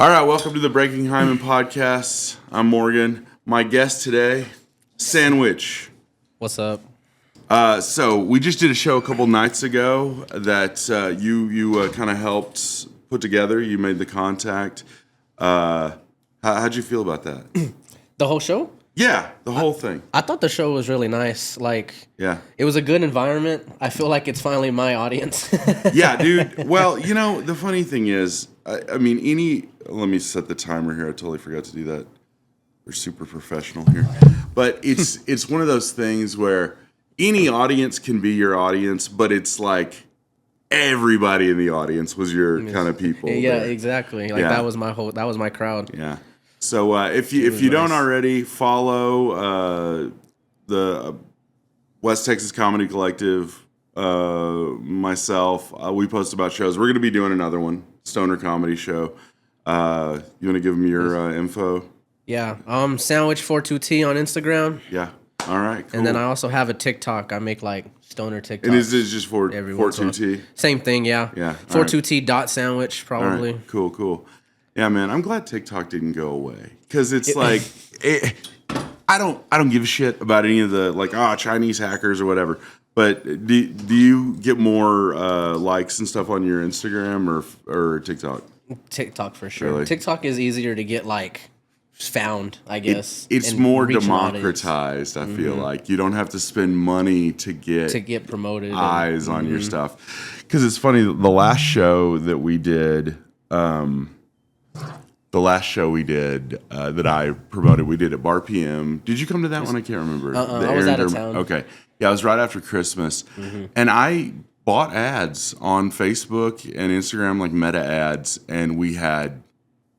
All right, welcome to the Breaking Hyman podcast. I'm Morgan. My guest today, Sandwich. What's up? So we just did a show a couple nights ago that you kind of helped put together. You made the contact. How'd you feel about that? The whole show? Yeah, the whole thing. I thought the show was really nice. Yeah. It was a good environment. I feel like it's finally my audience. Yeah, dude. Well, the funny thing is, let me set the timer here. I totally forgot to do that. We're super professional here. But it's one of those things where any audience can be your audience, but it's like everybody in the audience was your kind of people. Yeah, there. exactly. That was my crowd. Yeah. So if you don't already follow the West Texas Comedy Collective, myself, we post about shows. We're going to be doing another one, Stoner Comedy Show. You want to give them your info? Yeah. Sandwich42T on Instagram. Yeah. All right. Cool. And then I also have a TikTok. I make stoner TikToks. And is this just for 42T? Same thing, yeah. Yeah. 42T.sandwich probably. All right. Cool. Yeah, man. I'm glad TikTok didn't go away because it's I don't give a shit about any of the Chinese hackers or whatever. But do you get more likes and stuff on your Instagram or TikTok? TikTok for sure. Really? TikTok is easier to get found, I guess. It's more democratized. I feel like you don't have to spend money to get promoted, eyes on your stuff. Because it's funny, the last show that we did, that I promoted, we did at Bar PM. Did you come to that one? I can't remember. I was out of town. Okay, yeah, it was right after Christmas, and I bought ads on Facebook and Instagram, like Meta ads, and we had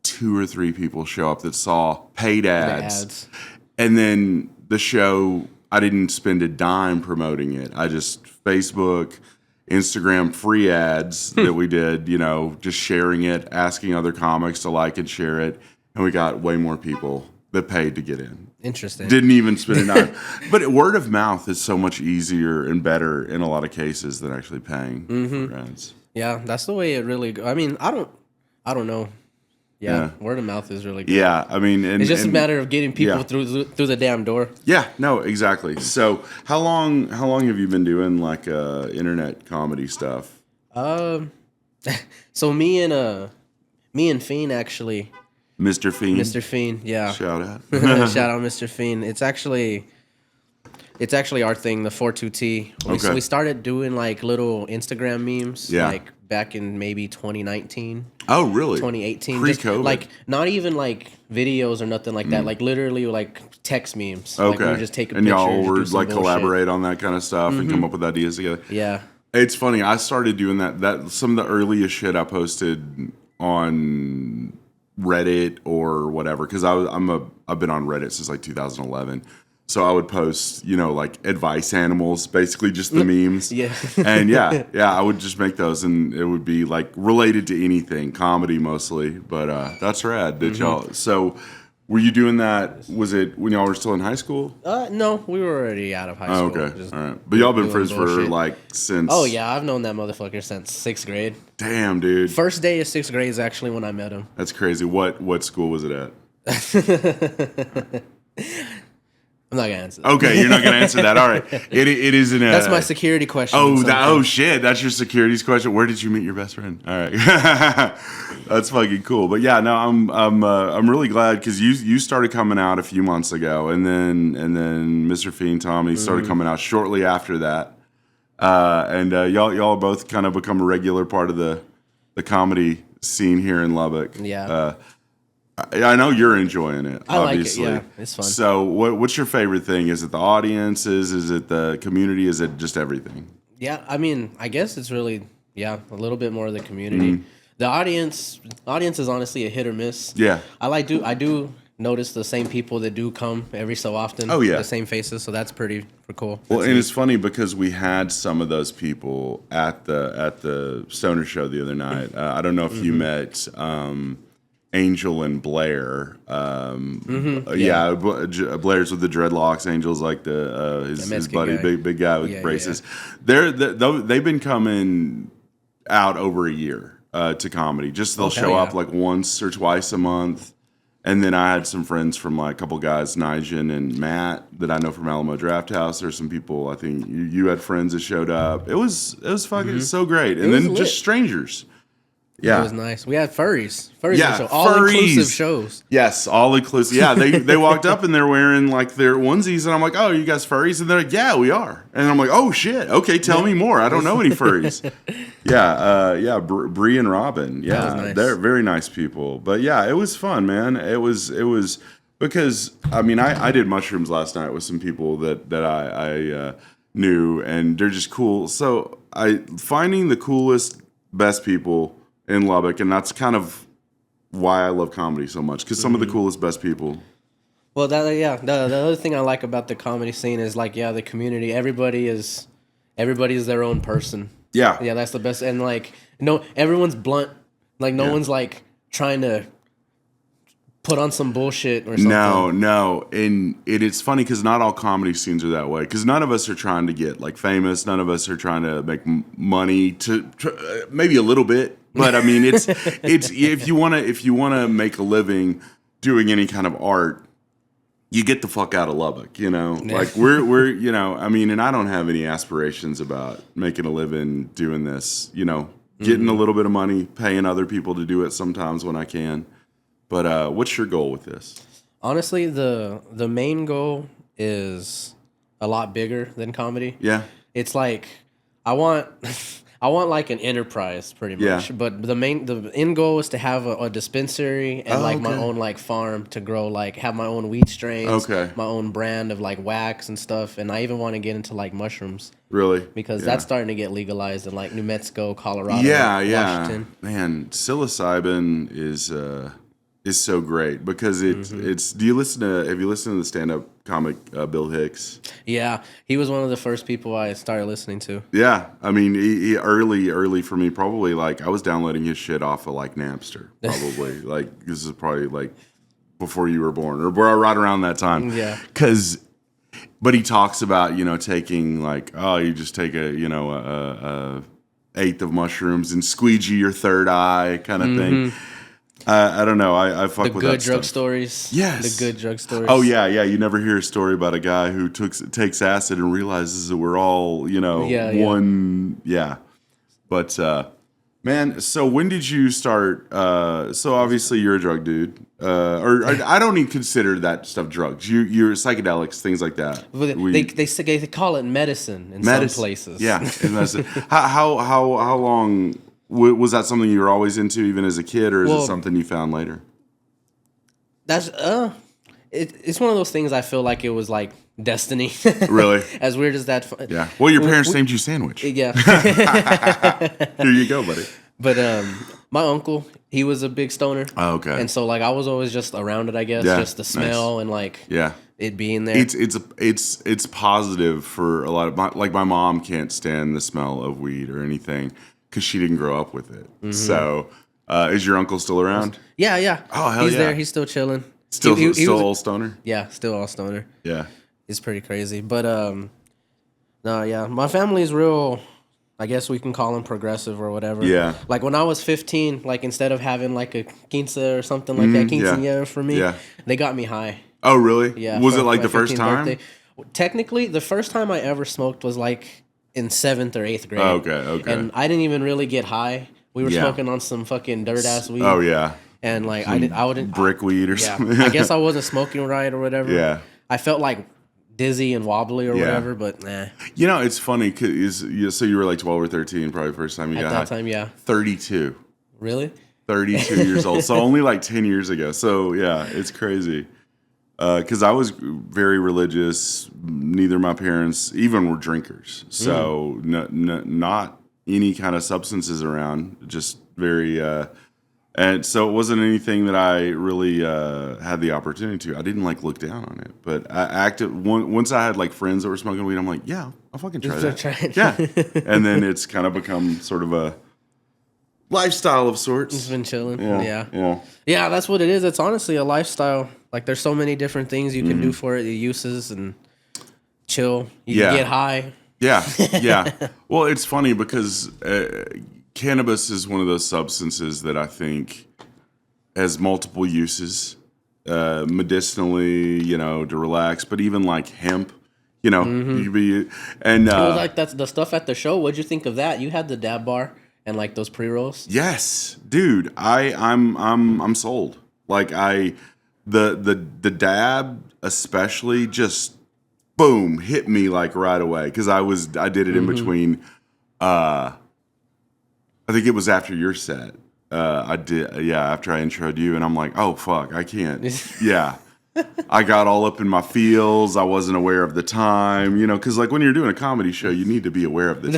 2 or 3 people show up that saw paid ads. And then the show, I didn't spend a dime promoting it. I just Facebook, Instagram free ads that we did, just sharing it, asking other comics to like and share it. And we got way more people that paid to get in. Interesting. Didn't even spend a dime. But word of mouth is so much easier and better in a lot of cases than actually paying for ads. Yeah, that's the way it really goes. I mean, I don't know. Yeah, word of mouth is really good. Yeah, I mean, it's just a matter of getting people through the damn door. Yeah, no, exactly. So, how long have you been doing internet comedy stuff? So me and Fiend actually. Mr. Fiend. Mr. Fiend, yeah. Shout out. Shout out, Mr. Fiend. It's actually our thing, the 42T. Okay. We started doing little Instagram memes, back in maybe 2019. Oh, really? 2018. Pre-COVID. Just, not even videos or nothing like that. Literally text memes. Okay. We just take a and picture. y'all would bullshit. collaborate on that kind of stuff and come up with ideas together. Yeah. It's funny. I started doing that. Some of the earliest shit I posted on Reddit or whatever, because I've been on Reddit since 2011. So I would post, advice animals, basically just the memes. Yeah. And I would just make those, and it would be related to anything, comedy mostly. But that's rad. Did y'all? So were you doing that? Was it when y'all were still in high school? No, we were already out of high school. Oh, okay, all right. But y'all been friends for since. Oh yeah, I've known that motherfucker since 6th grade. Damn, dude. First day of 6th grade is actually when I met him. That's crazy. What school was it at? I'm not gonna answer that. Okay, you're not gonna answer that. All right, it isn't. That's my security question. Oh shit, that's your security's question. Where did you meet your best friend? All right, that's fucking cool. But yeah, no, I'm really glad because you started coming out a few months ago, and then Mr. Fiend Tommy started coming out shortly after that, and y'all both kind of become a regular part of the comedy scene here in Lubbock. Yeah. I know you're enjoying it, obviously. I like it, yeah. It's fun. So what's your favorite thing? Is it the audiences? Is it the community? Is it just everything? Yeah, I mean, I guess it's really, a little bit more of the community. The audience is honestly a hit or miss. Yeah. I do notice the same people that do come every so often. Oh, yeah. The same faces, so that's pretty cool. Well, and it's funny because we had some of those people at the Stoner show the other night. I don't know if you met Angel and Blair. Yeah, Blair's with the dreadlocks. Angel's his buddy, guy. big guy with braces. Yeah. They've been coming out over a year. to comedy. Just they'll Okay, show yeah. up like once or twice a month. And then I had some friends from like a couple guys, Nigel and Matt, that I know from Alamo Draft House. There's some people, I think you had friends that showed up. It was fucking so great. And was then lit. just strangers. It Yeah. was nice. We had furries. Furries Yeah, were so all-inclusive furries. shows. Yes, all inclusive. Yeah, they walked up and they're wearing like their onesies, and I'm like, "Oh, you guys furries?" And they're like, "Yeah, we are." And I'm like, "Oh shit, okay, tell me more. I don't know any furries." Yeah, Bree and Robin. Yeah, was nice. they're very nice people. But yeah, it was fun, man. It was because I mean, I did mushrooms last night with some people that I knew, and they're just cool. So finding the coolest, best people in Lubbock, and that's kind of why I love comedy so much, because some of the coolest, best people. Well, the other thing I like about the comedy scene is like, the community. Everybody is their own person. Yeah. Yeah, that's the best. And like, no, everyone's blunt. Like, no one's like trying to put on some bullshit or something. No, and it's funny because not all comedy scenes are that way. Because none of us are trying to get like famous. None of us are trying to make money. Maybe a little bit, but I mean, it's if you wanna make a living doing any kind of art, you get the fuck out of Lubbock. Like we're I mean, and I don't have any aspirations about making a living doing this. Getting a little bit of money, paying other people to do it sometimes when I can. But what's your goal with this? Honestly, the main goal is a lot bigger than comedy. Yeah. It's like I want like an enterprise pretty much. Yeah. But the end goal is to have a dispensary and my okay. own like farm to grow, like have my own weed strains, Okay. my own brand of like wax and stuff. And I even want to get into like mushrooms Really? because Yeah. that's starting to get legalized in like New Mexico, Colorado, Yeah. Washington. Man, psilocybin is so great because it's have you listened to the stand-up comic Bill Hicks? Yeah, he was one of the first people I started listening to. Yeah, I mean, he early for me, probably like I was downloading his shit off of like Napster, probably like this is probably like before you were born or right around that time. Yeah. But he talks about taking like you just take a eighth of mushrooms and squeegee your third eye kind of thing. I don't know. I fuck with that The good drug stuff. stories. Yes. The good drug stories. Oh yeah. You never hear a story about a guy who takes acid and realizes that we're all one. Yeah. But man, so when did you start? So obviously you're a drug dude, or I don't even consider that stuff drugs. You're psychedelics, things like that. But they call it medicine in some places. Yeah. And that's it. How long? Was that something you were always into, even as a kid, or is it something you found later? That's it's one of those things. I feel like it was like destiny. Really? As weird as that. Yeah. Well, your parents named you Sandwich. Yeah. Here you go, buddy. But my uncle, he was a big stoner. Oh, okay. And so like I was always just around it, I guess, Yeah, just the smell and like it being there. It's positive for a lot of my mom can't stand the smell of weed or anything because she didn't grow up with it. So, is your uncle still around? Yeah. Oh, hell he's yeah. there. He's still chilling. Still He was old stoner? Yeah, still all stoner. Yeah. It's pretty crazy. But no, yeah. My family's real, I guess we can call them progressive or whatever. Yeah. Like when I was 15, like instead of having like a quince or something like that, quinceañera for me, they got me high. Oh, really? Yeah. Was for it like my the first 15th time? birthday. Technically, the first time I ever smoked was like in 7th or 8th grade. Oh, okay. And I didn't even really get high. We were smoking on some fucking dirt ass weed. Oh, yeah. And like I wouldn't Brickweed or something. I guess I wasn't smoking right or whatever. Yeah. I felt like dizzy and wobbly or whatever, but nah. It's funny because so you were like 12 or 13 probably the first time you got high. At that time, yeah. 32. Really? 32 years old. So only like 10 years ago. So yeah, it's crazy. Because I was very religious. Neither of my parents even were drinkers. So not any kind of substances around. Just very... and so it wasn't anything that I really had the opportunity to. I didn't like look down on it. But once I had like friends that were smoking weed, I'm like, yeah, I'll fucking try that. Try it. Yeah. And then it's kind of become sort of a lifestyle of sorts. It's been chilling. Yeah. Yeah, that's what it is. It's honestly a lifestyle. Like there's so many different things you can do for it, the uses and chill. You can get high. Yeah. Well, it's funny because cannabis is one of those substances that I think has multiple uses, medicinally, to relax, but even like hemp, you could be, and Well, like that's the stuff at the show. What'd you think of that? You had the dab bar and like those pre-rolls. yes, dude, I'm sold. Like the dab especially just boom hit me like right away because I did it in between. I think it was after your set. I did, after I introed you, and I'm like, oh fuck, I can't. Yeah, I got all up in my feels. I wasn't aware of the time, because like when you're doing a comedy show, you need to be aware of the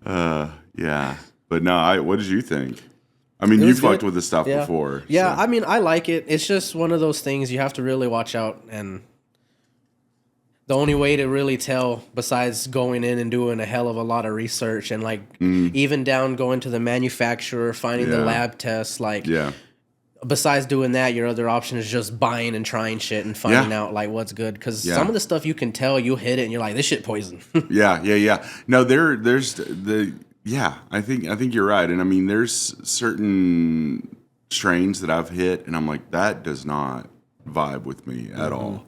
time. Yeah, but no, what did you think? I mean, you fucked with the stuff before. Yeah, so. I mean, I like it. It's just one of those things you have to really watch out, and the only way to really tell, besides going in and doing a hell of a lot of research and like even down going to the manufacturer, finding the lab tests, like besides doing that, your other option is just buying and trying shit and finding out like what's good. Because some of the stuff you can tell, you'll hit it and you're like, this shit poison. Yeah. No, there's the. Yeah, I think you're right. And I mean, there's certain strains that I've hit, and I'm like, that does not vibe with me at all.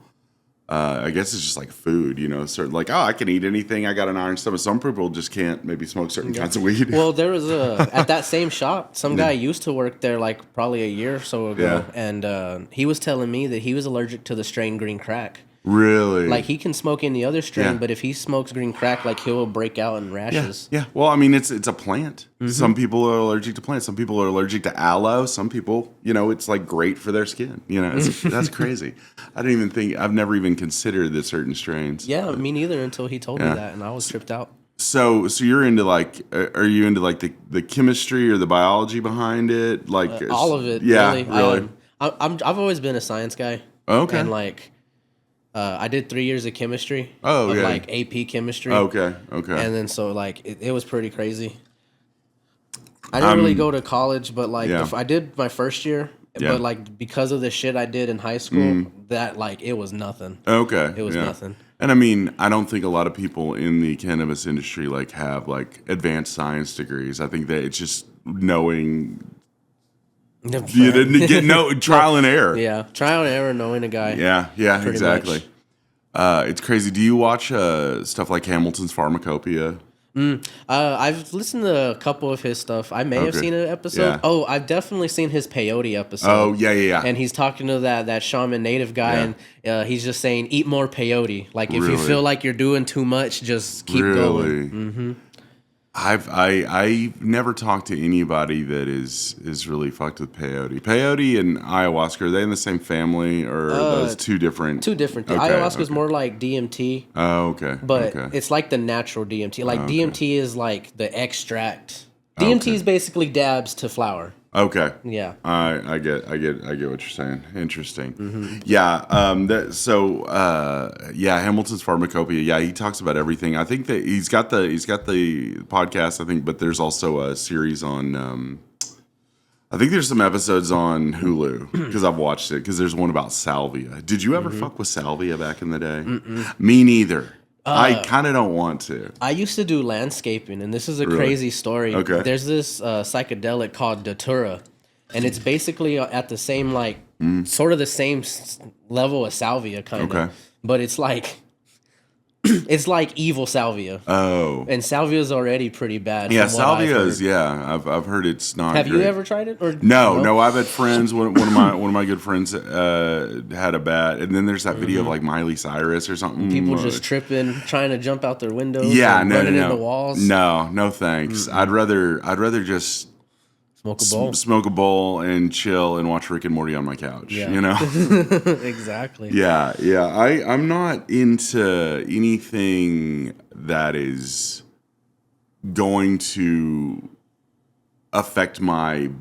I guess it's just like food, sort of like, oh, I can eat anything. I got an iron stomach. Some people just can't maybe smoke certain kinds of weed. Well, there was at that same shop, some guy used to work there like probably a year or so ago, and he was telling me that he was allergic to the strain green crack. Really? Like he can smoke any other strain, but if he smokes green crack, like he'll break out in rashes. Yeah. Well, I mean, it's a plant. Some people are allergic to plants. Some people are allergic to aloe. Some people, it's like great for their skin. That's crazy. I've never even considered the certain strains. Yeah, me neither until he told me that, and I was tripped out. So you're into like, are you into like the chemistry or the biology behind it? Like all of it. Yeah, really. I've always been a science guy. Okay. And like. I did 3 years of chemistry. Oh, of yeah. like AP chemistry. Okay. And then so like it was pretty crazy. I didn't really go to college, but like I did my first year. But like because of the shit I did in high school, that like it was nothing. Okay. It was nothing. And I mean, I don't think a lot of people in the cannabis industry like have like advanced science degrees. I think that it's just knowing. You didn't get trial and error. Yeah, trial and error, knowing a guy. Yeah, exactly. It's crazy. Do you watch stuff like Hamilton's Pharmacopoeia? I've listened to a couple of his stuff. I may have seen an episode. Yeah. Oh, I've definitely seen his peyote episode. Oh, yeah. And he's talking to that shaman native guy, and he's just saying, eat more peyote. Like, if you feel like you're doing too much, just keep going. Mm-hmm. I've never talked to anybody that is really fucked with peyote. Peyote and ayahuasca, are they in the same family, or are those two different? Two different things. Ayahuasca is more like DMT. Oh, okay. But it's like the natural DMT. Like DMT is like the extract. DMT is basically dabs to flower. Okay. Yeah. I get what you're saying. Interesting. Mm-hmm. Yeah. Hamilton's Pharmacopoeia. Yeah, he talks about everything. I think that he's got the podcast, I think, but there's also a series on I think there's some episodes on Hulu because I've watched it, because there's one about salvia. Did you ever fuck with salvia back in the day? Me neither. I kind of don't want to. I used to do landscaping, and this is a crazy story. Okay. There's this psychedelic called Datura, and it's basically at the same, like, sort of the same level as salvia, kind of. But it's like... It's like evil salvia. Oh. And salvia is already pretty bad. Yeah, salvia is, I've heard it's not Have great. you ever tried it? Or No, I've had friends, one of my good friends had a bat, and then there's that video of like Miley Cyrus or something. People just tripping, trying to jump out their windows. Yeah, running no. into walls. No thanks. I'd rather just smoke a bowl and chill and watch Rick and Morty on my couch. Yeah. Exactly. Yeah. I'm not into anything that is going to affect my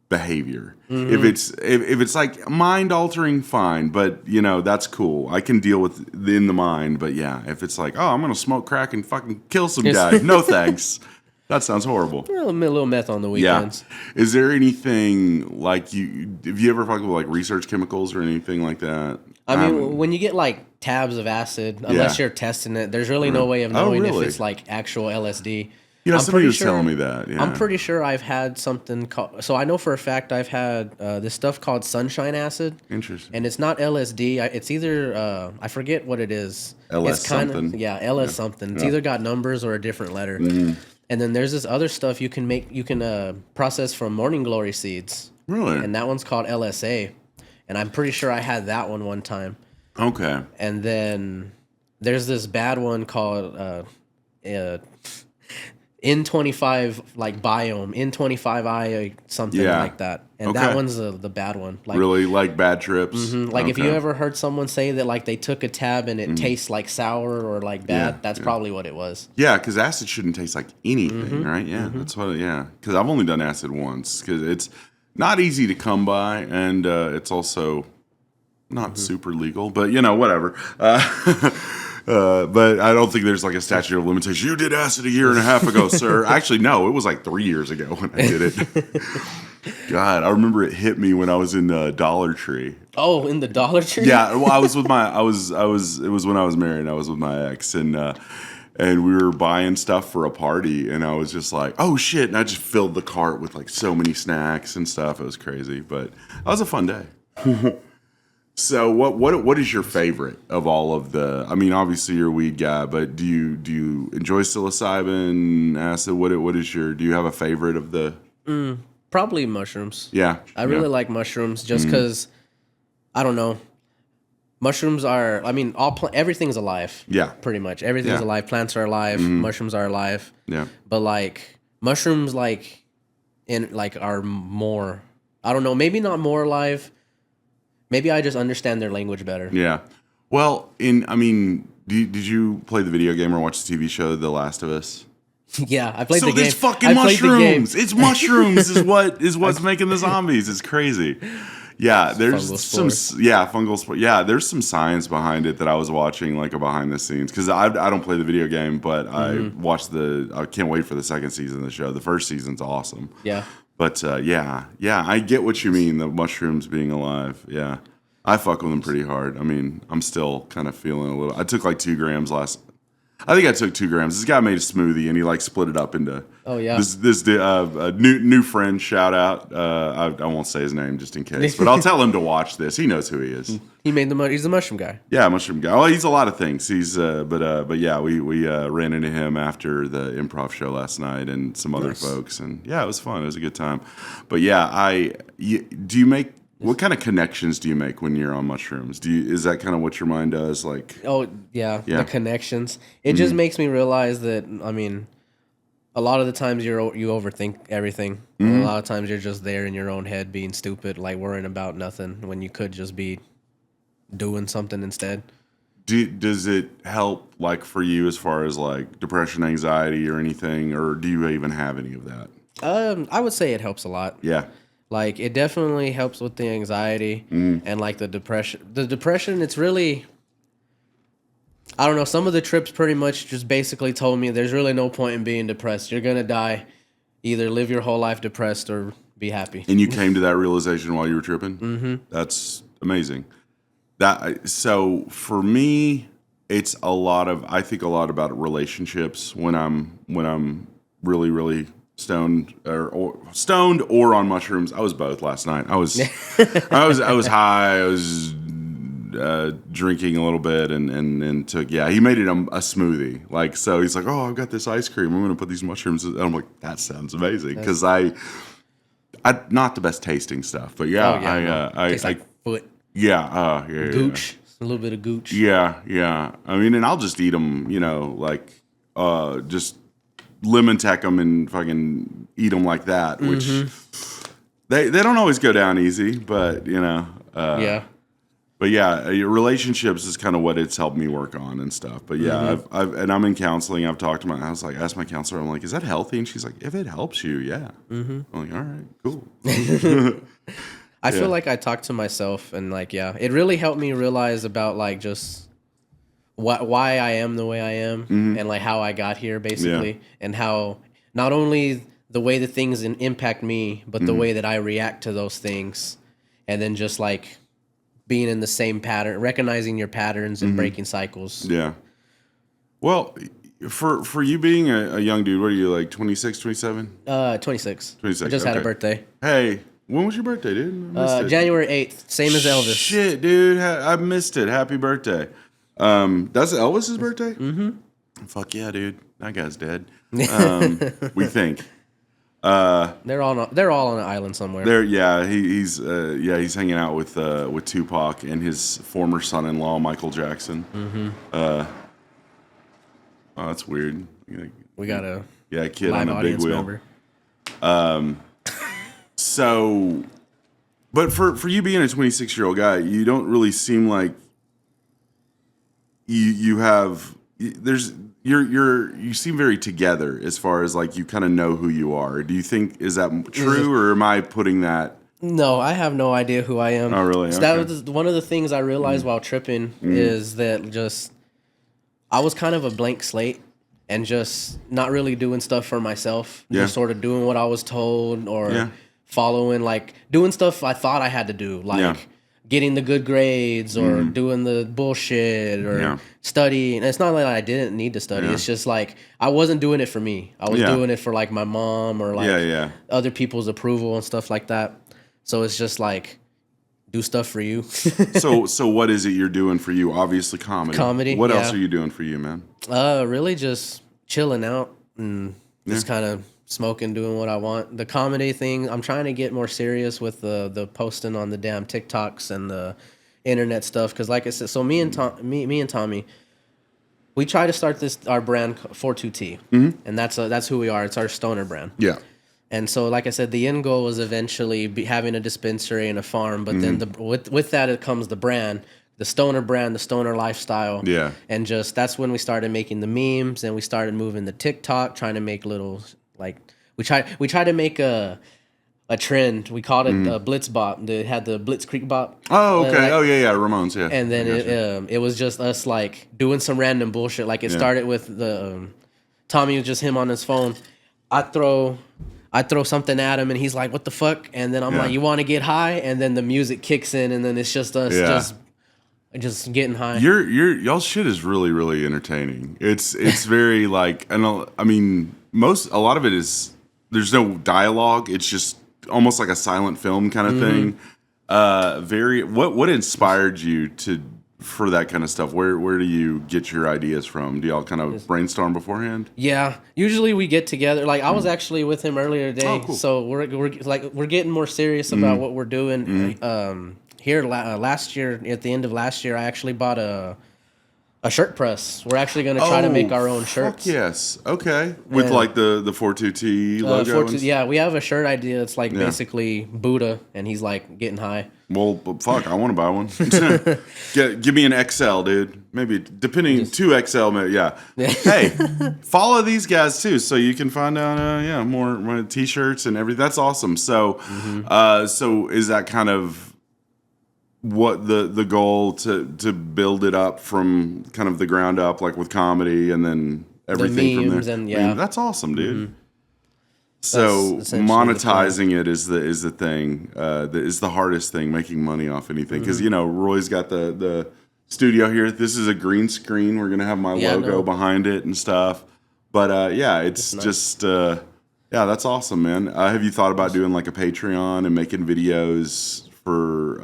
behavior. If it's like mind altering, fine, but that's cool. I can deal with in the mind, but if it's like, oh, I'm gonna smoke crack and fucking kill some guy, no thanks. That sounds horrible. A little meth on the weekends. Yeah. Is there anything like have you ever fucked with like research chemicals or anything like that? I mean, when you get like tabs of acid, unless you're testing it, there's really no way of knowing if it's like actual LSD. You know, I'm somebody pretty was sure, telling me that. Yeah. I'm pretty sure I've had something called. So I know for a fact I've had this stuff called sunshine acid. Interesting. And it's not LSD. It's either I forget what it is. LS It's kind something. of LS something. It's Yeah. either got numbers or a different letter. And then there's this other stuff you can make. You can process from morning glory seeds. Really? And that one's called LSA. And I'm pretty sure I had that one time. Okay. And then there's this bad one called N25 like biome, N25I something Yeah. like that. And Okay. that one's the bad one. Like Really like bad trips. like if you Okay. ever heard someone say that like they took a tab and it tastes like sour or like bad, Yeah, that's probably what it was. Yeah, because acid shouldn't taste like anything, right? Yeah, that's what. Yeah, because I've only done acid once because it's not easy to come by, and it's also not super legal. But you know, whatever. But I don't think there's like a statute of limitation. You did acid a year and a half ago, sir. Actually, no, it was like 3 years ago when I did it. God, I remember it hit me when I was in Dollar Tree. Oh, in the Dollar Tree? Yeah, well, I was with my, it was when I was married. I was with my ex, and we were buying stuff for a party, and I was just like, oh shit, and I just filled the cart with like so many snacks and stuff. It was crazy, but that was a fun day. So what is your favorite of all of the? I mean, obviously you're a weed guy, but do you enjoy psilocybin, acid? What is your? Do you have a favorite of the? Probably mushrooms. Yeah, I really like mushrooms just because, I don't know. Mushrooms are, I mean, everything's alive. Yeah. Pretty much. Everything's Yeah. alive. Plants are alive. Mushrooms are alive. Yeah. But like, mushrooms are more, I don't know, maybe not more alive. Maybe I just understand their language better. Yeah. Well, did you play the video game or watch the TV show The Last of Us? Yeah, I played So the game. it's fucking I played the game. mushrooms. It's mushrooms is what's making the zombies. It's crazy. Yeah, there's Fungal some spores. fungal spore. Yeah, there's some science behind it that I was watching like a behind the scenes because I don't play the video game, but I watched I can't wait for the second season of the show. The first season's awesome. Yeah. But yeah, I get what you mean. The mushrooms being alive. Yeah, I fuck with them pretty hard. I mean, I'm still kind of feeling a little. I took like 2 grams I think I took 2 grams. This guy made a smoothie and he like split it up into. Oh, yeah. This new friend. Shout out. I won't say his name just in case, but I'll tell him to watch this. He knows who he is. He's the mushroom guy. Yeah, mushroom guy. Well, he's a lot of things. He's but yeah, we ran into him after the improv show last night and some other folks, and yeah, it was fun. It was a good time. But yeah, do you make what kind of connections do you make when you're on mushrooms? Is that kind of what your mind does? Like, Oh, yeah. Yeah. The connections. It just makes me realize that, I mean, a lot of the times you overthink everything. And a lot of times you're just there in your own head being stupid, like worrying about nothing when you could just be doing something instead. does it help like for you as far as like depression, anxiety, or anything, or do you even have any of that? I would say it helps a lot. Yeah. Like, it definitely helps with the anxiety and, like, the depression. The depression, it's really... I don't know. Some of the trips pretty much just basically told me there's really no point in being depressed. You're going to die. Either live your whole life depressed or be happy. And you came to that realization while you were tripping? Mm-hmm. That's amazing. So for me, it's I think a lot about relationships when I'm really, really stoned or on mushrooms. I was both last night. I was high. I was drinking a little bit and took, he made it a smoothie. Like, so he's like, oh, I've got this ice cream. I'm going to put these mushrooms. And I'm like, that sounds amazing. Because I not the best tasting stuff, but Tastes like foot. Yeah. Gooch. A little bit of gooch. Yeah. I mean, and I'll just eat them, like, just lemon tech them and fucking eat them like that, which they don't always go down easy, but, Yeah. But yeah, your relationships is kind of what it's helped me work on and stuff. But yeah, I'm in counseling. I've talked to asked my counselor, I'm like, is that healthy? And she's like, if it helps you, yeah. I'm like, all right, cool. I feel like I talked to myself and like, it really helped me realize about like just why I am the way I am and like how I got here basically and how not only the way the things impact me, but the way that I react to those things and then just like being in the same pattern, recognizing your patterns and breaking cycles. Yeah. Well, For you being a young dude, what are you, like 26, 27? 26. 26, I just had a okay. birthday. Hey, when was your birthday, dude? I missed it. January 8th, same as Elvis. Shit, dude, I missed it. Happy birthday. That's Elvis's birthday? Mm-hmm. Fuck yeah, dude. That guy's dead. We think. They're all on an island somewhere. He's hanging out with Tupac and his former son-in-law Michael Jackson. Mm-hmm. Oh, that's weird. We got a kid live on a big wheel. Member. So, but for you being a 26-year-old guy, you don't really seem like you seem very together as far as like you kind of know who you are. Do you think is that true, or am I putting that? No, I have no idea who I am. Oh, really? So okay. that was one of the things I realized while tripping is that just I was kind of a blank slate and just not really doing stuff for myself. Yeah. Just sort of doing what I was told or following, like doing stuff I thought I had to do, like getting the good grades or doing the bullshit or studying. And it's not like I didn't need to study. It's just like I wasn't doing it for me. I was doing it for like my mom or like other people's approval and stuff like that. So it's just like do stuff for you. So what is it you're doing for you? Obviously comedy. What else are you doing for you, man? Really just chilling out and just kind of smoking, doing what I want. The comedy thing, I'm trying to get more serious with the posting on the damn TikToks and the internet stuff. Because like I said, so me and Tommy, we try to start our brand 42T, and that's who we are. It's our stoner brand. Yeah. And so, like I said, the end goal was eventually having a dispensary and a farm. But then with that, it comes the brand, the stoner lifestyle. Yeah. And just that's when we started making the memes, and we started moving the TikTok, trying to make little like we tried to make a trend. We called it a Blitz Bop. It had the Blitzkrieg Bop. Oh, okay. Ramones. Yeah. And then it was just us like doing some random bullshit. Like it started with the Tommy was just him on his phone. I throw something at him, and he's like, "What the fuck?" And then I'm like, "You want to get high?" And then the music kicks in, and then it's just us just getting high. Y'all shit is really, really entertaining. It's very like, and I mean, a lot of it is there's no dialogue. It's just almost like a silent film kind of thing. What inspired you for that kind of stuff? Where do you get your ideas from? Do y'all kind of brainstorm beforehand? Yeah, usually we get together. Like I was actually with him earlier today, oh, cool. So we're getting more serious about what we're doing. Here last year, at the end of last year, I actually bought a shirt press. We're actually going to try to make our own shirts. Fuck yes, okay, with like the 42T logo. Yeah, we have a shirt idea. It's like basically Buddha, and he's like getting high. Well, fuck, I want to buy one. Give me an XL, dude. Maybe depending 2XL. Maybe, yeah. Hey, follow these guys too, so you can find out more t-shirts and everything. That's awesome. So, so is that kind of what the goal to build it up from kind of the ground up, like with comedy and then everything from there? And, that's awesome, dude. So monetizing it is the thing. Is the hardest thing, making money off anything. Because Roy's got the studio here. This is a green screen. We're gonna have my logo behind it and stuff. But it's nice. Just that's awesome, man. Have you thought about doing like a Patreon and making videos for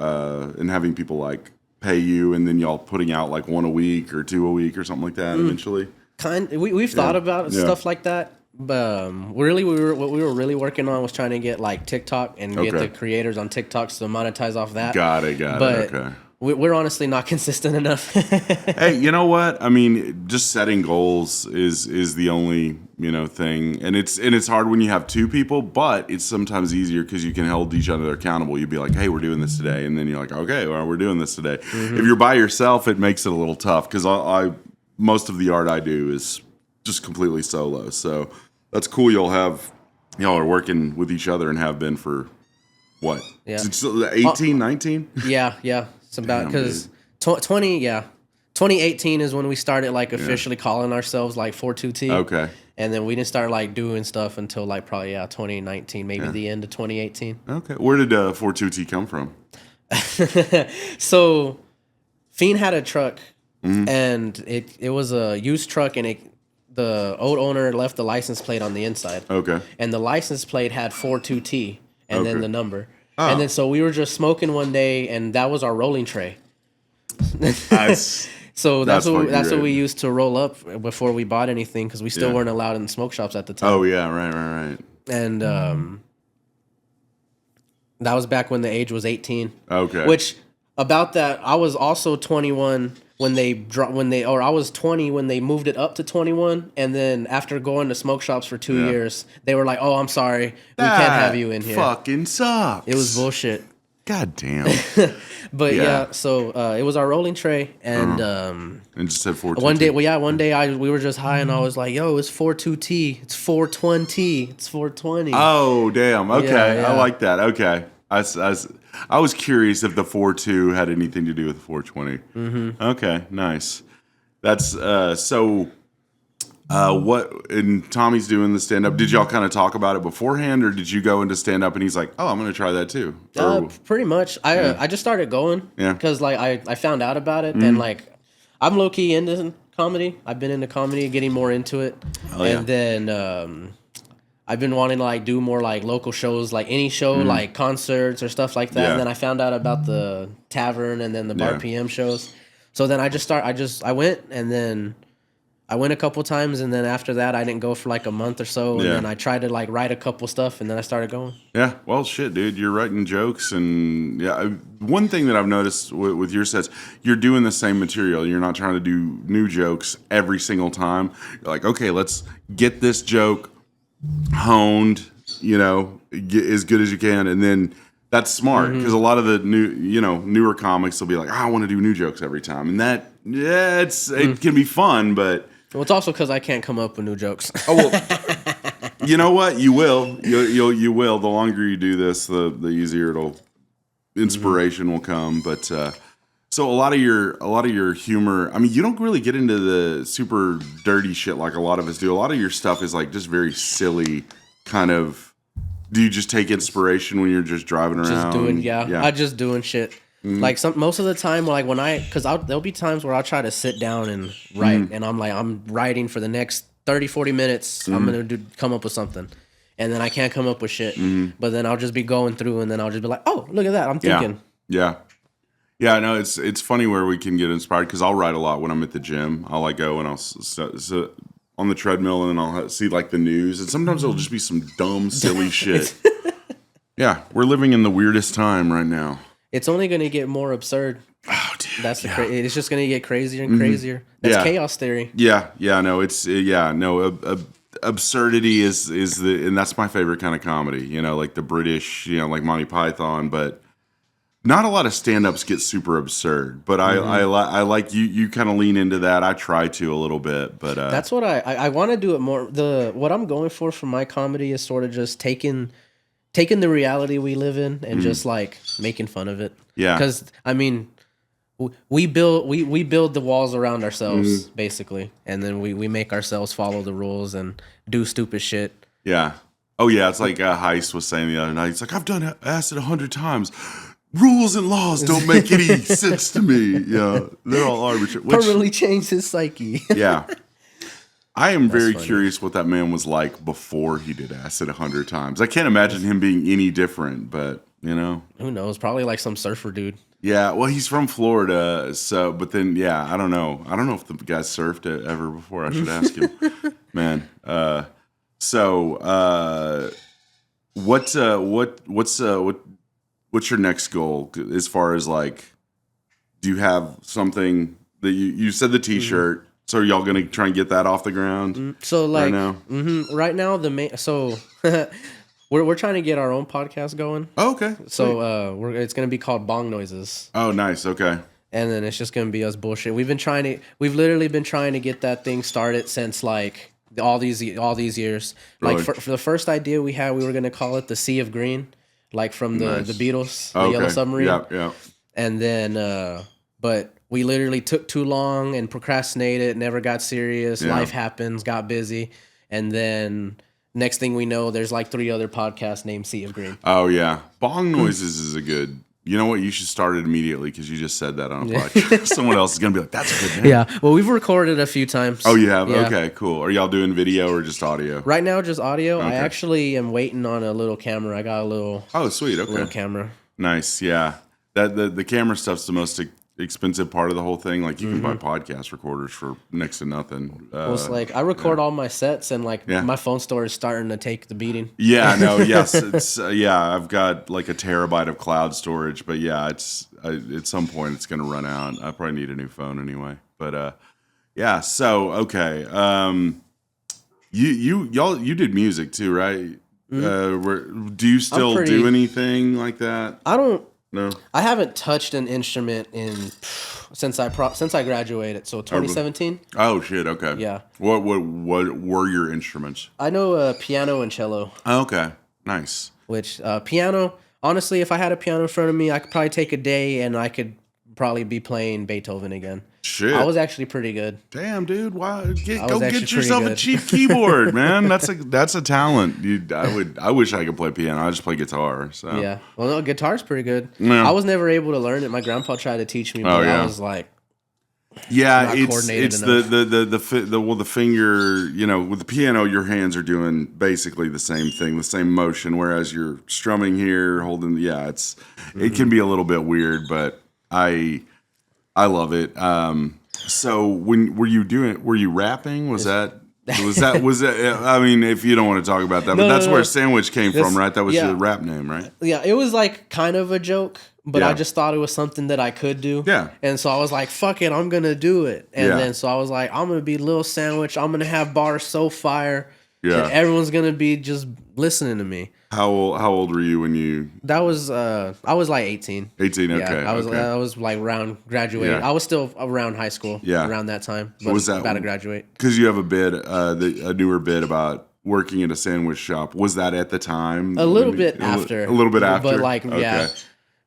and having people like pay you, and then y'all putting out like one a week or two a week or something like that eventually? We've thought about stuff like that. What we were really working on was trying to get like TikTok and get the creators on TikTok to monetize off that. Got it. Okay. We're honestly not consistent enough. Hey, you know what? I mean, just setting goals is the only thing, and it's hard when you have two people, but it's sometimes easier because you can hold each other accountable. You'd be like, "Hey, we're doing this today," and then you're like, "Okay, well, we're doing this today." If you're by yourself, it makes it a little tough because I most of the art I do is just completely solo. So that's cool. Y'all are working with each other and have been for what? Yeah. It's 18, 19? Yeah. It's about because 2018 is when we started like officially calling ourselves like 42T. Okay. And then we didn't start like doing stuff until like probably 2019, maybe the end of 2018. Okay. Where did 42T come from? So Fiend had a truck, and it was a used truck, and the old owner left the license plate on the inside. Okay. And the license plate had 42T and then Okay. the number. Oh. And then so we were just smoking one day, and that was our rolling tray. That's So that's what fucking we great. used to roll up before we bought anything, because we still Yeah. weren't allowed in smoke shops at the time. Oh yeah, right. And that was back when the age was 18. Okay. Which about that, I was also 21 when I was 20 when they moved it up to 21, and then after going to smoke shops for 2 years, they were like, "Oh, I'm sorry, we can't have you in here." Fucking sucks. It was bullshit. God damn. But Yeah. so it was our rolling tray, and And just said 422. one day we were just high, and I was like, "Yo, it's 42T, it's 420, it's 420." Oh damn. Okay, Yeah. I like that. Okay. I was curious if the 4.2 had anything to do with the 420. Mm-hmm. Okay, nice. That's so. What and Tommy's doing the stand up. Did y'all kind of talk about it beforehand, or did you go into stand up and he's like, "Oh, I'm going to try that too"? Or, Pretty much. I just started going Yeah. because like I found out about it, and like I'm low key into comedy. I've been into comedy, getting more into it, and then I've been wanting to like do more like local shows, like any show, like concerts or stuff like that. Yeah. And then I found out about the tavern and then the bar Yeah. PM shows. So then I went, and then I went a couple times, and then after that I didn't go for like a month or so, and Yeah. then I tried to like write a couple stuff, and then I started going. Yeah, well, shit, dude, you're writing jokes, and one thing that I've noticed with your sets, you're doing the same material. You're not trying to do new jokes every single time. You're like, okay, let's get this joke honed, get as good as you can, and then that's smart because a lot of the newer comics will be like, I want to do new jokes every time, and that it can be fun, but Well, it's also because I can't come up with new jokes. oh well. You know what? You will. You will. The longer you do this, the easier inspiration will come. But so a lot of your humor. I mean, you don't really get into the super dirty shit like a lot of us do. A lot of your stuff is like just very silly, kind of. Do you just take inspiration when you're just driving around? Just doing, I just doing shit. Like most of the time, like there'll be times where I'll try to sit down and write, and I'm writing for the next 30, 40 minutes. I'm gonna come up with something, and then I can't come up with shit. But then I'll just be going through, and then I'll just be like, oh, look at that, I'm thinking. Yeah. No, it's funny where we can get inspired because I'll write a lot when I'm at the gym. I'll like go and I'll sit on the treadmill and I'll see like the news, and sometimes it'll just be some dumb, silly shit. Yeah, we're living in the weirdest time right now. It's only going to get more absurd. Oh, dude. That's it's just going to get crazier and crazier. That's chaos theory. Yeah. No, it's absurdity is and that's my favorite kind of comedy. Like the British, like Monty Python, but not a lot of stand-ups get super absurd. But I like you kind of lean into that. I try to a little bit, but that's what I want to do it more. What I'm going for my comedy is sort of just taking the reality we live in and just like making fun of it. Yeah. Because I mean, we build the walls around ourselves basically, and then we make ourselves follow the rules and do stupid shit. Yeah. Oh yeah. It's like Heist was saying the other night. It's like, I've done acid 100 times. Rules and laws don't make any sense to me. Yeah, they're all arbitrary. Permanently changed his psyche. Yeah. I am very funny. curious what that man was like before he did acid 100 times. I can't imagine him being any different, but who knows? Probably like some surfer dude. Yeah, well, he's from Florida, so but then I don't know. I don't know if the guy surfed it ever before. I should ask him. Man. What's your next goal as far as like, do you have something that you said the T-shirt? So are y'all gonna try and get that off the ground? So like right now, right now we're trying to get our own podcast going. Oh, okay. So it's gonna be called Bong Noises. Oh, nice. Okay. And then it's just gonna be us bullshit. We've literally been trying to get that thing started since like all these years. Really? Like for the first idea we had, we were gonna call it the Sea of Green, like from the Beatles, the Yellow Submarine. Yeah. And then but we literally took too long and procrastinated, never got serious. Yeah. Life happens, got busy, and then next thing we know, there's like 3 other podcasts named Sea of Green. Oh yeah, Bong Noises is a good You know what? You should start it immediately because you just said that on a podcast. Someone else is going to be like, that's a good name. Yeah. Well, we've recorded a few times. Oh, you have? Yeah. Okay, cool. Are y'all doing video or just audio? Right now, just audio. Okay. I actually am waiting on a little camera. I got a little. Oh, sweet. Okay. Little camera. Nice. Yeah. That the camera stuff's the most expensive part of the whole thing. Like you can buy podcast recorders for next to nothing. Well, it's like I record all my sets, and like my phone store is starting to take the beating. Yeah. No. Yes. It's I've got like a terabyte of cloud storage, but yeah, it's at some point it's going to run out. I probably need a new phone anyway. But yeah. So okay. You did music too, right? Do you still do anything like that? I don't. No. I haven't touched an instrument since I graduated. So 2017. Oh shit. Okay. Yeah. What were your instruments? I know piano and cello. Oh, okay. Nice. Which piano? Honestly, if I had a piano in front of me, I could probably take a day and I could probably be playing Beethoven again. Shit. I was actually pretty good. Damn, dude. Why? Go get yourself a cheap keyboard, man. That's a talent. I wish I could play piano. I just play guitar. So yeah. Well, no, guitar's pretty good. Yeah. I was never able to learn it. My grandpa tried to teach me, but I was like, yeah, it's the finger. You know, with the piano, your hands are doing basically the same thing, the same motion. Whereas you're strumming here, holding. Yeah, it can be a little bit weird, but I love it. So were you rapping? Was that? I mean, if you don't want to talk about that, but that's where Sandwich came from, right? That was your rap name, right? Yeah, it was like kind of a joke, but I just thought it was something that I could do. Yeah. And so I was like, fuck it, I'm going to do it. And then so I was like, I'm going to be Lil Sandwich. I'm going to have bars so fire. Yeah. And everyone's going to be just listening to me. How old were you when you? That was I was like 18. 18, okay. Yeah, I was like around graduating. Yeah. I was still around high school. Yeah. Around that time. But was that about to graduate? Because you have a bit, a newer bit about working at a sandwich shop. Was that at the time? A little bit after. A little bit after. But like yeah,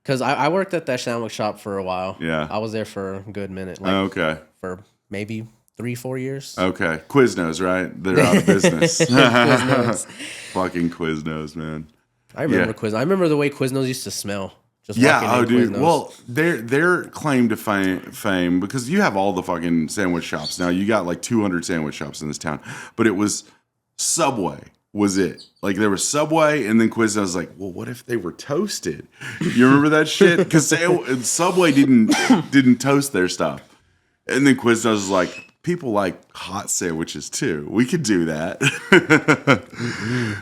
because I worked at that sandwich shop for a while. Yeah. I was there for a good minute. Like, for maybe 3-4 years. Okay. Quiznos, right? They're out of business. Quiznos. Fucking Quiznos, man. I remember Quiznos. I remember the way Quiznos used to smell. Just dude. Quiznos. Well, their claim to fame, because you have all the fucking sandwich shops now. You got like 200 sandwich shops in this town, but it was Subway. Was it like there was Subway and then Quiznos was like, well, what if they were toasted? You remember that shit? Because Subway didn't toast their stuff, and then Quiznos was like, people like hot sandwiches too. We could do that.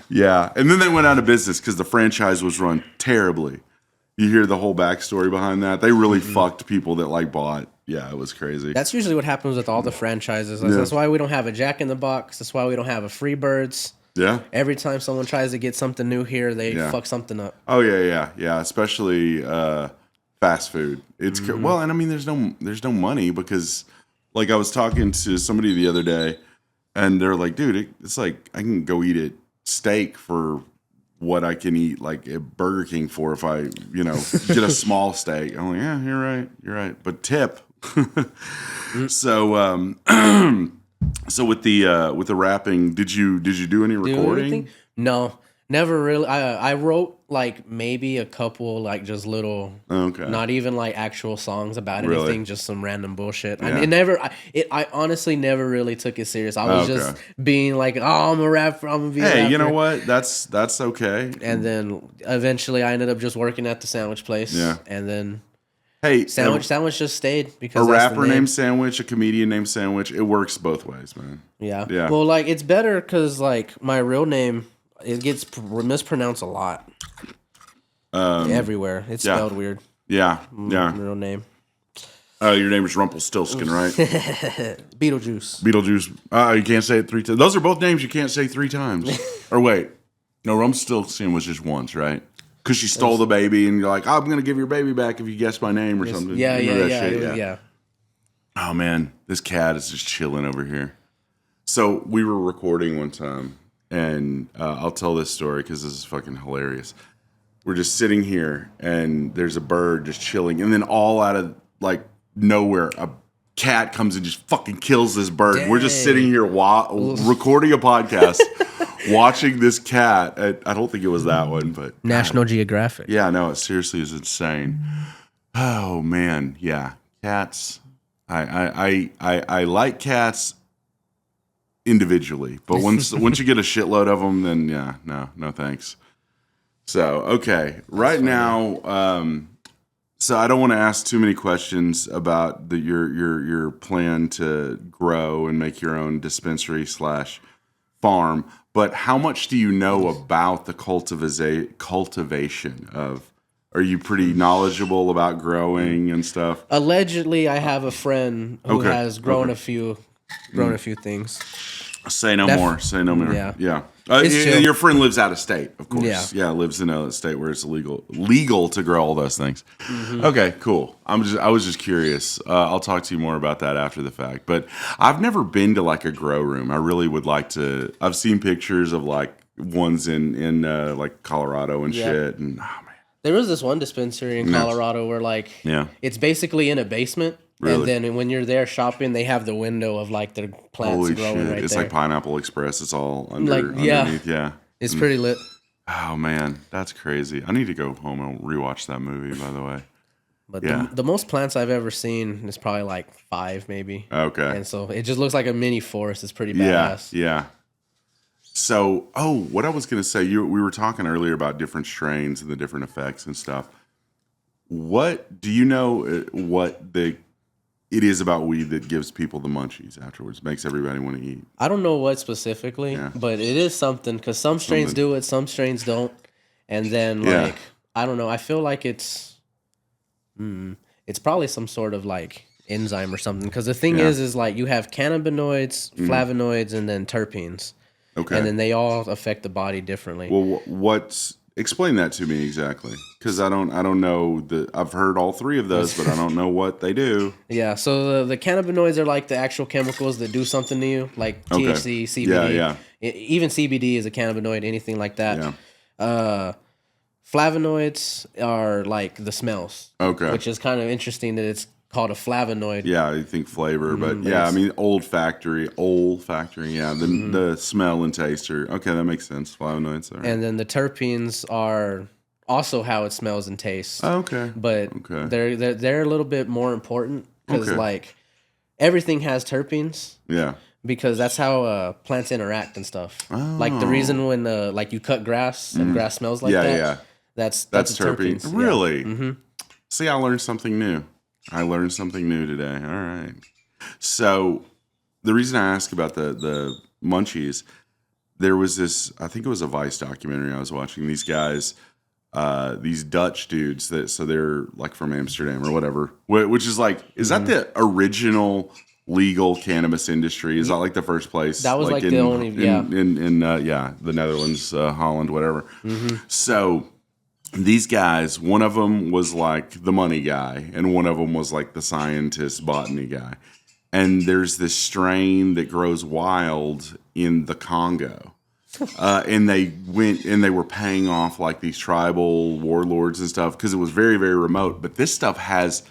Yeah. And then they went out of business because the franchise was run terribly. You hear the whole backstory behind that. They really fucked people that like bought. Yeah, it was crazy. That's usually what happens with all the franchises. That's why we don't have a Jack in the Box. That's why we don't have a Freebirds. Yeah. Every time someone tries to get something new here, they fuck something up. Oh yeah. Especially fast food. It's well, and I mean, there's no money because. Like, I was talking to somebody the other day, and they're like, dude, it's like I can go eat at steak for what I can eat, like, at Burger King for if I, get a small steak. I'm like, yeah, you're right. But tip. So, so with the rapping, did you do any recording? No. Never really. I wrote like maybe a couple like just little, not even like actual songs about anything, just some random bullshit. Yeah. I honestly never really took it serious. I was just being like, oh, I'm a rapper. I'm gonna be. Hey, you know what? That's okay. And then eventually, I ended up just working at the sandwich place. Yeah. And then, sandwich just stayed because a rapper named Sandwich, a comedian named Sandwich. It works both ways, man. Yeah. Yeah. Well, like it's better because like my real name. It gets mispronounced a lot. Everywhere. It's spelled weird. Yeah. Real name. Your name is Rumpelstiltskin, right? Beetlejuice. You can't say it 3 times. Those are both names you can't say 3 times. Or wait. No, Rumpelstiltskin was just once, right? Because she stole the baby and you're like, I'm going to give your baby back if you guess my name or something. Yeah. Oh, man. This cat is just chilling over here. So we were recording one time. And I'll tell this story because this is fucking hilarious. We're just sitting here, and there's a bird just chilling. And then all out of, like, nowhere, a cat comes and just fucking kills this bird. Dang. We're just sitting here recording a podcast watching this cat. I don't think it was that one, but National Geographic. yeah, no, it seriously is insane. Oh man, yeah, cats. I like cats individually, but once you get a shitload of them, then yeah, no thanks. So okay, right now, so I don't want to ask too many questions about your plan to grow and make your own dispensary / farm, but how much do you know about the cultivation of? Are you pretty knowledgeable about growing and stuff? Allegedly, I have a friend who Okay, has grown okay. a few things. Say no more. Say no more. Yeah. Yeah. It's chill. Your friend lives out of state, of course. Yeah. Lives in a state where it's legal to grow all those things. Mm-hmm. Okay, cool. I was just curious. I'll talk to you more about that after the fact. But I've never been to like a grow room. I really would like to. I've seen pictures of like ones in like Colorado and shit. And oh man, there was this one dispensary in Colorado where like it's basically in a basement. Really? And then when you're there shopping, they have the window of like their plants holy growing shit! right It's there. like Pineapple Express. It's all underneath. Yeah. It's pretty lit. Oh man, that's crazy. I need to go home and rewatch that movie. By the way. But the most plants I've ever seen is probably like 5 maybe. Okay. And so it just looks like a mini forest. It's pretty Yeah, badass. yeah. So, what I was going to say, we were talking earlier about different strains and the different effects and stuff. What do you know? It is about weed that gives people the munchies afterwards, makes everybody want to eat. I don't know what specifically, but it is something because some strains do it, some strains don't. And then like I don't know, I feel like it's probably some sort of like enzyme or something. Because the thing is like you have cannabinoids, flavonoids, and then terpenes. Okay. And then they all affect the body differently. Well, explain that to me exactly, because I don't know I've heard all 3 of those, but I don't know what they do. Yeah, so the cannabinoids are like the actual chemicals that do something to you, like THC, CBD. Yeah. Even CBD is a cannabinoid, anything like that. Yeah. Flavonoids are like the smells. Okay. Which is kind of interesting that it's called a flavonoid. Yeah, I think flavor, but I mean olfactory. Yeah, the smell and taste are okay. That makes sense. Flavonoids are. And then the terpenes are also how it smells and tastes. Oh, okay. But they're a little bit more important because like everything has terpenes. Yeah. Because that's how plants interact and stuff. Oh. Like the reason when like you cut grass and grass smells like that. Yeah. That's terpenes. Really? Yeah. Mm-hmm. See, I learned something new. Today. All right. So the reason I ask about the munchies, there was this, I think it was a Vice documentary I was watching. These guys, these Dutch dudes they're like from Amsterdam or whatever, which is like, is that the original legal cannabis industry? Is that like the first place? That was like the only, in the Netherlands, Holland, whatever. Mm-hmm. So these guys, one of them was like the money guy, and one of them was like the scientist botany guy. And there's this strain that grows wild in the Congo. And they went and they were paying off like these tribal warlords and stuff because it was very, very remote. But this stuff has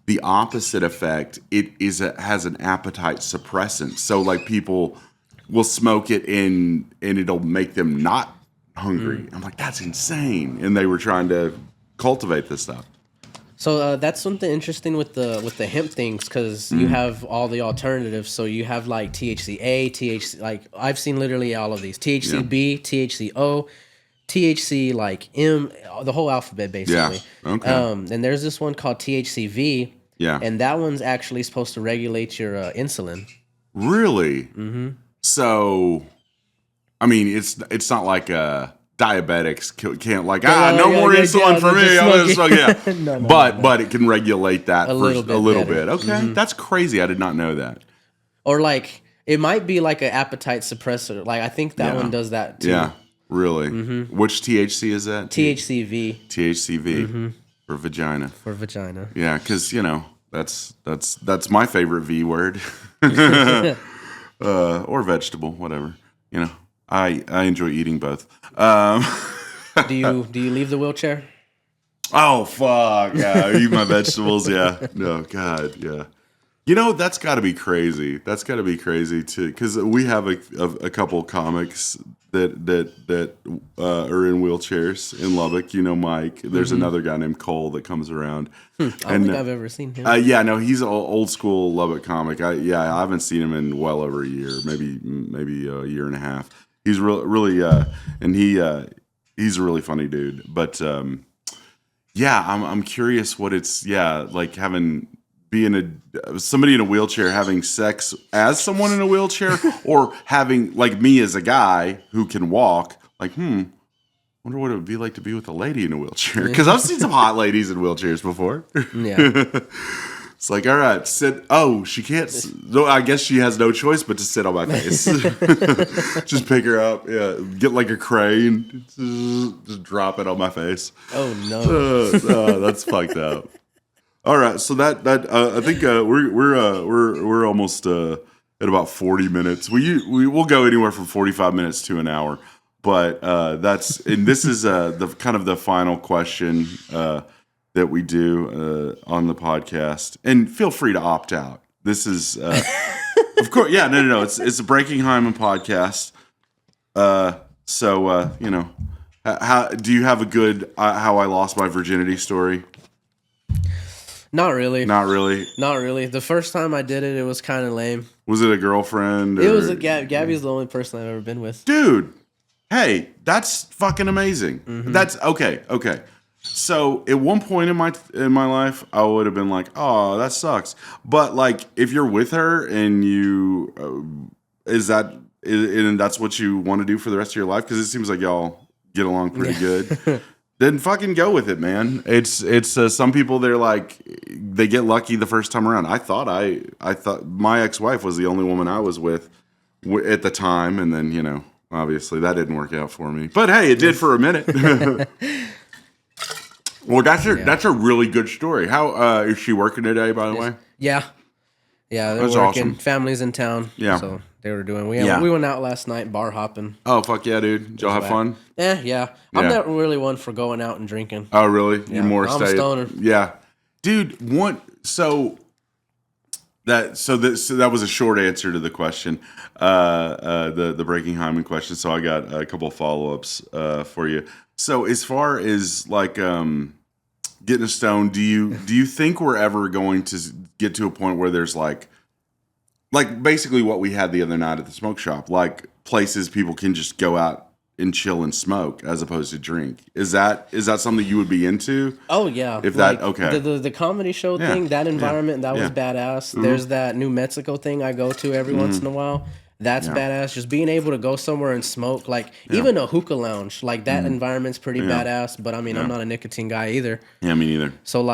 the opposite effect. It has an appetite suppressant. So like people will smoke it and it'll make them not hungry. I'm like, that's insane. And they were trying to cultivate this stuff. So that's something interesting with the hemp things because you have all the alternatives. So you have like THCA, THC, like I've seen literally all of these THCB, THCO, THC, like M, the whole alphabet basically. Yeah. Okay. And there's this one called THCV. Yeah. And that one's actually supposed to regulate your insulin. Really? Mm-hmm. So, I mean, it's not like diabetics can't like no more insulin for me. I'm gonna smoke, yeah. No, but it can regulate that a little bit. Okay, that's crazy. I did not know that. Or like it might be like an appetite suppressor. Like I think that one does that too. Yeah, really. Mm-hmm. Which THC is that? THCV. THCV for vagina. For vagina. Yeah, because that's my favorite V word. Or vegetable, whatever. I enjoy eating both. Do you leave the wheelchair? Oh fuck! Yeah, I eat my vegetables. Yeah. No, God, yeah. That's got to be crazy. That's got to be crazy too, because we have a couple comics that are in wheelchairs in Lubbock. You know Mike. There's another guy named Cole that comes around. I don't think I've ever seen him. Yeah, no, he's an old school Lubbock comic. I haven't seen him in well over a year, maybe a year and a half. He's really and he's a really funny dude. But yeah, I'm curious what it's like being somebody in a wheelchair having sex as someone in a wheelchair, or having like me as a guy who can walk. Like, wonder what it would be like to be with a lady in a wheelchair, because I've seen some hot ladies in wheelchairs before. Yeah. It's like, all right, sit. Oh, she can't. I guess she has no choice but to sit on my face. Just pick her up. Yeah, get like a crane. Just drop it on my face. Oh no, that's fucked up. All right, so that I think we're almost at about 40 minutes. We'll go anywhere from 45 minutes to an hour, but this is the kind of the final question that we do on the podcast, and feel free to opt out. This is of course, no. It's a Breaking Hyman podcast. So how do you have a good how I lost my virginity story? Not really. The first time I did it, it was kind of lame. Was it a girlfriend? It was Gabby's the only person I've ever been with. Dude, hey, that's fucking amazing. Mm-hmm. That's okay. So at one point in my life, I would have been like, "Oh, that sucks." But like, if you're with her and you and that's what you want to do for the rest of your life, because it seems like y'all get along pretty good. Then fucking go with it, man. It's some people, they're like, they get lucky the first time around. I thought my ex-wife was the only woman I was with at the time, and then obviously that didn't work out for me. But hey, it did for a minute. Well, that's a really good story. How is she working today, by the way? Yeah, they're that's working. Awesome. Family's in town. Yeah, so they were doing. We went out last night bar hopping. Oh fuck yeah, dude! Did y'all have fun? Yeah. I'm not really one for going out and drinking. Oh really? Yeah. You're more I'm a stoner. Yeah, dude. That was a short answer to the question, the Breaking Hyman question. So I got a couple of follow-ups for you. So as far as like getting a stone, do you think we're ever going to get to a point where there's like basically what we had the other night at the smoke shop, like places people can just go out and chill and smoke as opposed to drink? Is that something you would be into? Oh yeah. If that okay. The comedy show thing, that environment, that was badass. Mm-hmm. There's that New Mexico thing I go to every once in a while. That's badass. Just being able to go somewhere and smoke, even a hookah lounge, like that environment's pretty badass. But I mean, I'm not a nicotine guy either. Yeah, me neither. So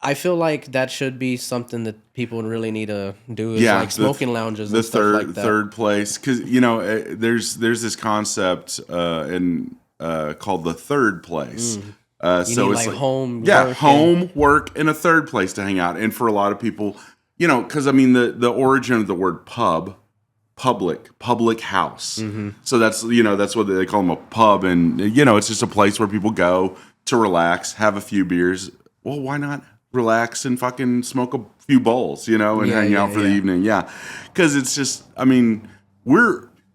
I feel like that should be something that people really need to do. Is smoking lounges and stuff like that. The third place, because there's this concept called the third place. So it's like home, work, and a third place to hang out. And for a lot of people, because I mean the origin of the word public house. Mm-hmm. So that's what they call them, a pub, and it's just a place where people go to relax, have a few beers. Well, why not relax and fucking smoke a few bowls, and hang out for the evening. Yeah, because it's just, I mean,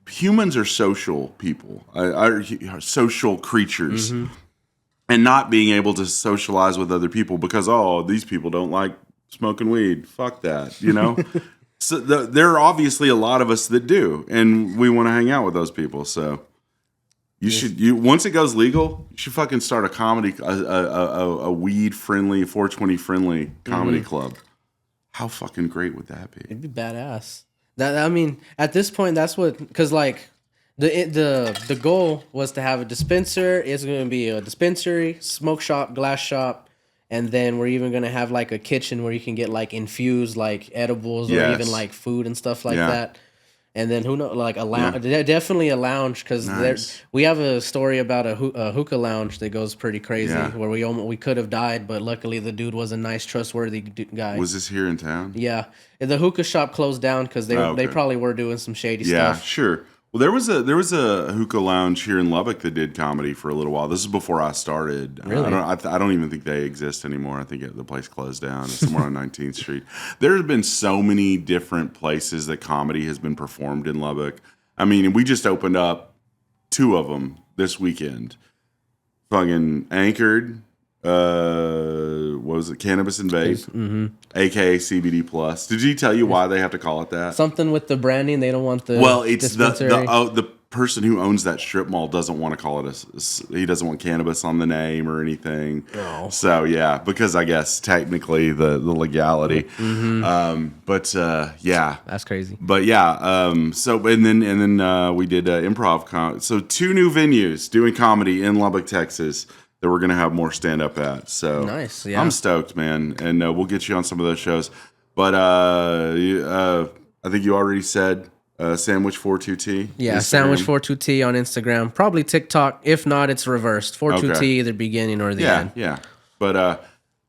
humans are social people, are social creatures, and not being able to socialize with other people because these people don't like smoking weed. Fuck that, So there are obviously a lot of us that do, and we want to hang out with those people. So you once it goes legal, you should fucking start a comedy, a weed friendly, 420 friendly comedy club. How fucking great would that be? It'd be badass. I mean, at this point, that's because the goal was to have a dispenser. It's going to be a dispensary, smoke shop, glass shop. And then we're even gonna have like a kitchen where you can get like infused like edibles or even like food and stuff like that. And then who knows, like a lounge, definitely a lounge, because we have a story about a hookah lounge that goes pretty crazy where we could have died, but luckily the dude was a nice, trustworthy guy. Was this here in town? Yeah, and the hookah shop closed down because they probably were doing some shady stuff. Yeah, sure. Well, there was a hookah lounge here in Lubbock that did comedy for a little while. This is before I started. Really? I don't even think they exist anymore. I think the place closed down. It's somewhere on 19th Street. There have been so many different places that comedy has been performed in Lubbock. I mean, we just opened up 2 of them this weekend. Fucking Anchored, what was it? Cannabis and Vape, aka CBD Plus. Did he tell you why they have to call it that? Something with the branding. They don't want the It's dispensary. the person who owns that strip mall doesn't want to call it he doesn't want cannabis on the name or anything. Oh. So yeah, because I guess technically the legality. But yeah, That's crazy. But yeah, so and then we did improv. So 2 new venues doing comedy in Lubbock, Texas, that we're gonna have more stand up at. So Nice, yeah. I'm stoked, man, and we'll get you on some of those shows. But I think you already said Sandwich 42T. Yeah, Instagram. Sandwich 42T on Instagram. Probably TikTok. If not, it's reversed. 42T, Okay. either beginning or the end. Yeah. But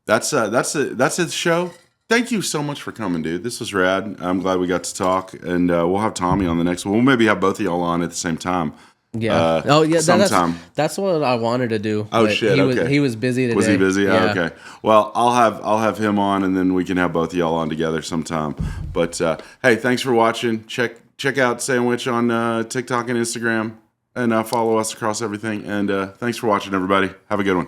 that's the show. Thank you so much for coming, dude. This was rad. I'm glad we got to talk, and we'll have Tommy on the next one. We'll maybe have both of y'all on at the same time. Yeah. Sometime. That's what I wanted to do. Oh but shit! He was busy today. Was he busy? Yeah. Oh, okay. Well, I'll have him on, and then we can have both of y'all on together sometime. But hey, thanks for watching. Check out Sandwich on TikTok and Instagram, and follow us across everything. And thanks for watching, everybody. Have a good one.